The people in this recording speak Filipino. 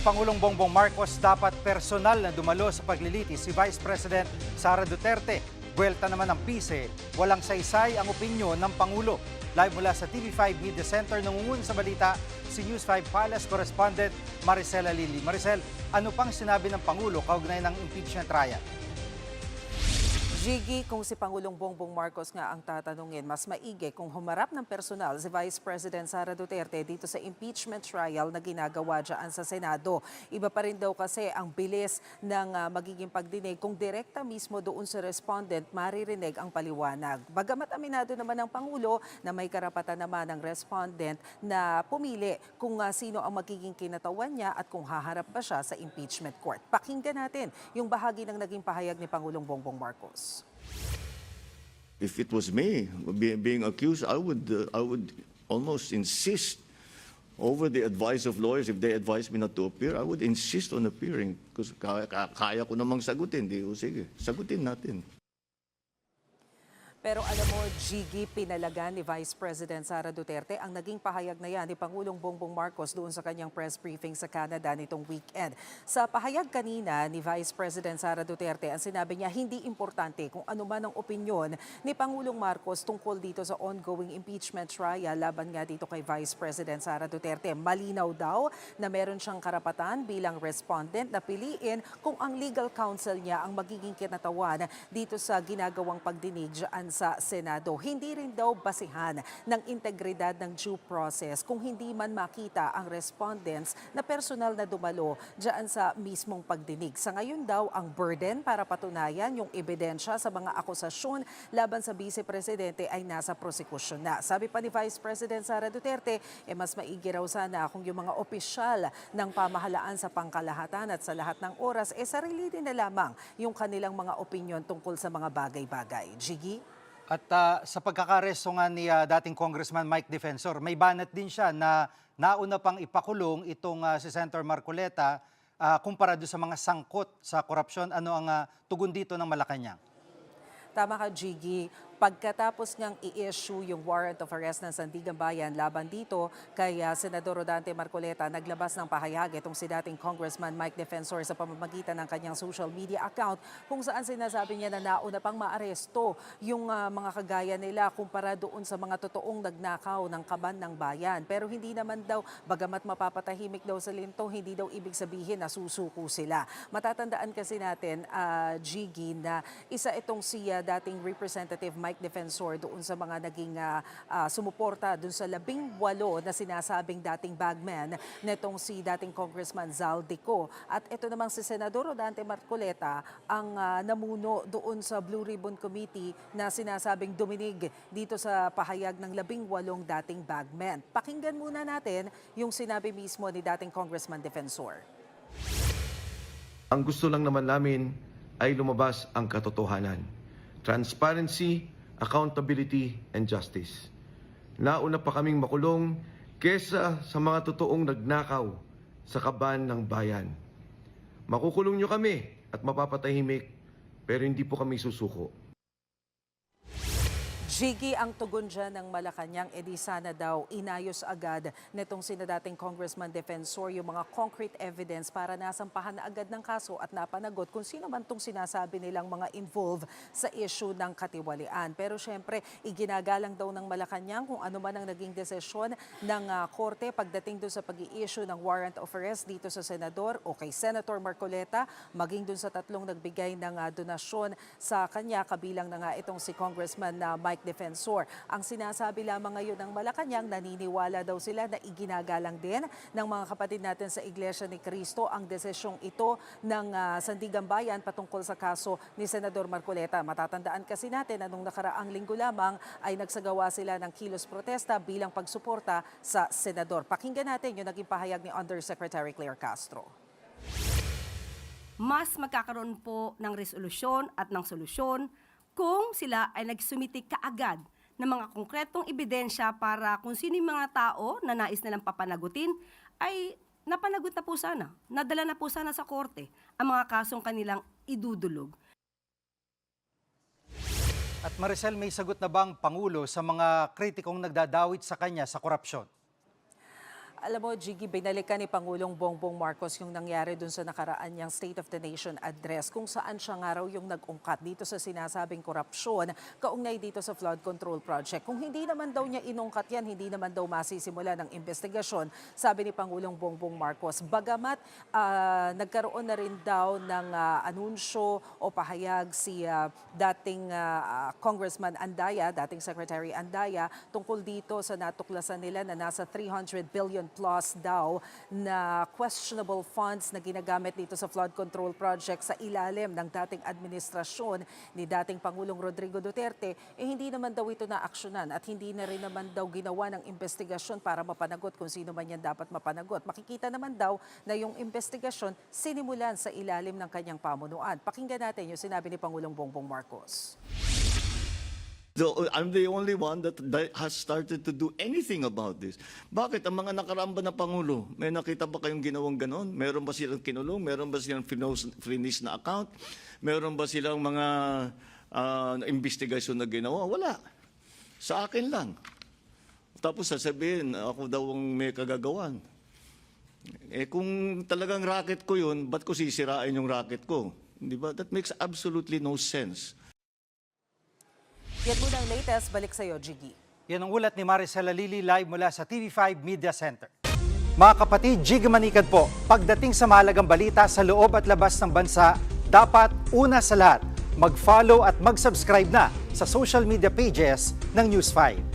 Pangulong Bongbong Marcos dapat personal na dumalo sa paglilitis si Vice President Sara Duterte. Buwelta naman ng PISE, walang saysay ang opinyon ng Pangulo. Live mula sa TV5 Media Center, nangungun sa balita si News 5 Palace Correspondent Maricela Lili. Maricel, ano pang sinabi ng Pangulo kaugnay ng impeachment trial? Gigi, kung si Pangulong Bongbong Marcos nga ang tatanungin, mas maigi kung humarap ng personal si Vice President Sara Duterte dito sa impeachment trial na ginagawa dyan sa Senado. Iba pa rin daw kasi ang bilis ng magiging pagdinig kung direkta mismo doon sa respondent maririnig ang paliwanag. Bagamat aminado naman ng Pangulo na may karapatan naman ng respondent na pumili kung sino ang magiging kinatawan niya at kung haharap pa siya sa impeachment court. Pakinggan natin yung bahagi ng naging pahayag ni Pangulong Bongbong Marcos. If it was me being accused, I would almost insist over the advice of lawyers. If they advise me not to appear, I would insist on appearing because kaya ko namang sagutin. Sige, sagutin natin. Pero alam mo, Gigi, pinalagan ni Vice President Sara Duterte ang naging pahayag na yan ni Pangulong Bongbong Marcos doon sa kanyang press briefing sa Canada nitong weekend. Sa pahayag kanina ni Vice President Sara Duterte, ang sinabi niya hindi importante kung ano man ang opinyon ni Pangulong Marcos tungkol dito sa ongoing impeachment trial laban nga dito kay Vice President Sara Duterte. Malinaw daw na meron siyang karapatan bilang respondent na piliin kung ang legal counsel niya ang magiging kinatawan dito sa ginagawang pagdinig dyan sa Senado. Hindi rin daw basihan ng integridad ng due process kung hindi man makita ang respondents na personal na dumalo dyan sa mismong pagdinig. Sa ngayon daw, ang burden para patunayan yung ebidensya sa mga akusasyon laban sa Vice Presidente ay nasa prosecution na. Sabi pa ni Vice President Sara Duterte, mas maigi raw sana kung yung mga opisyal ng pamahalaan sa pangkalahatan at sa lahat ng oras, sarili din na lamang yung kanilang mga opinyon tungkol sa mga bagay-bagay. Gigi? At sa pagkakaresto nga ni dating Congressman Mike Defensor, may banat din siya na nauna pang ipakulong itong si Senator Marcoleta kumpara doon sa mga sangkot sa korupsyon. Ano ang tugon dito ng Malacanang? Tama ka, Gigi. Pagkatapos ngang i-issue yung warrant of arrest ng Sandigan Bayan laban dito kay Senador Rodante Marcoleta, naglabas ng pahayag itong si dating Congressman Mike Defensor sa pamamagitan ng kanyang social media account kung saan sinasabi niya na nauna pang maaresto yung mga kagaya nila kumpara doon sa mga totoong nagnakaw ng kaban ng bayan. Pero hindi naman daw, bagamat mapapatahimik daw sa linto, hindi daw ibig sabihin na susuko sila. Matatandaan kasi natin, Gigi, na isa itong si dating Representative Mike Defensor doon sa mga naging sumuporta doon sa 18 na sinasabing dating bagman netong si dating Congressman Zaldico. At ito namang si Senador Rodante Marcoleta ang namuno doon sa Blue Ribbon Committee na sinasabing duminig dito sa pahayag ng 18 dating bagman. Pakinggan muna natin yung sinabi mismo ni dating Congressman Defensor. Ang gusto lang naman namin ay lumabas ang katotohanan. Transparency, accountability, and justice. Nauna pa kaming makulong kesa sa mga totoong nagnakaw sa kaban ng bayan. Makukulong nyo kami at mapapatahimik, pero hindi po kami susuko. Gigi, ang tugon dyan ng Malacanang, edi sana daw inayos agad netong sinadating Congressman Defensor yung mga concrete evidence para nasampahan na agad ng kaso at napanagot kung sino man itong sinasabi nilang mga involved sa issue ng katiwalian. Pero syempre, iginagalang daw ng Malacanang kung ano man ang naging desisyon ng korte pagdating doon sa pag-i-issue ng warrant of arrest dito sa Senador o kay Senator Marcoleta, maging doon sa tatlong nagbigay ng donasyon sa kanya, kabilang na nga itong si Congressman Mike Defensor. Ang sinasabi lamang ngayon ng Malacanang, naniniwala daw sila na iginagalang din ng mga kapatid natin sa Iglesia ni Cristo ang desisyong ito ng Sandigan Bayan patungkol sa kaso ni Senador Marcoleta. Matatandaan kasi natin na nung nakaraang linggo lamang ay nagsagawa sila ng kilos protesta bilang pagsuporta sa Senador. Pakinggan natin yung naging pahayag ni Undersecretary Claire Castro. Mas magkakaroon po ng resolusyon at ng solusyon kung sila ay nagsumiti kaagad ng mga konkretong ebidensya para kung sino yung mga tao na nais nilang papanagutin ay napanagot na po sana, nadala na po sana sa korte ang mga kasong kanilang idudulog. At Maricel, may sagot na bang Pangulo sa mga kritikong nagdadawit sa kanya sa korupsyon? Alam mo, Jiggy, binalikan ni Pangulong Bongbong Marcos yung nangyari dun sa nakaraan niyang State of the Nation address kung saan siya nga raw yung nag-ungkat dito sa sinasabing korupsyon kaugnay dito sa flood control project. Kung hindi naman daw niya inungkat yan, hindi naman daw masisimula ng investigasyon, sabi ni Pangulong Bongbong Marcos. Bagamat nagkaroon na rin daw ng anunsyo o pahayag si dating Congressman Andaya, dating Secretary Andaya, tungkol dito sa natuklasan nila na nasa 300 billion plus daw na questionable funds na ginagamit dito sa flood control project sa ilalim ng dating administrasyon ni dating Pangulong Rodrigo Duterte, hindi naman daw ito naaksyonan at hindi na rin naman daw ginawa ng investigasyon para mapanagot kung sino man yan dapat mapanagot. Makikita naman daw na yung investigasyon sinimulan sa ilalim ng kanyang pamunuan. Pakinggan natin yung sinabi ni Pangulong Bongbong Marcos. So, I'm the only one that has started to do anything about this. Bakit? Ang mga nakaramba na Pangulo, may nakita ba kayong ginawang ganon? Meron ba silang kinulong? Meron ba silang finish na account? Meron ba silang mga investigasyon na ginawa? Wala. Sa akin lang. Tapos sasabihin, ako daw ang may kagagawan. Kung talagang racket ko yun, ba't ko sisirain yung racket ko? Di ba? That makes absolutely no sense. Yan muna ang latest. Balik sa iyo, Jiggy. Yan ang ulat ni Maricela Lili live mula sa TV5 Media Center. Mga kapatid, Jiggy Manikad po. Pagdating sa mahalagang balita sa loob at labas ng bansa, dapat una sa lahat, mag-follow at mag-subscribe na sa social media pages ng News 5.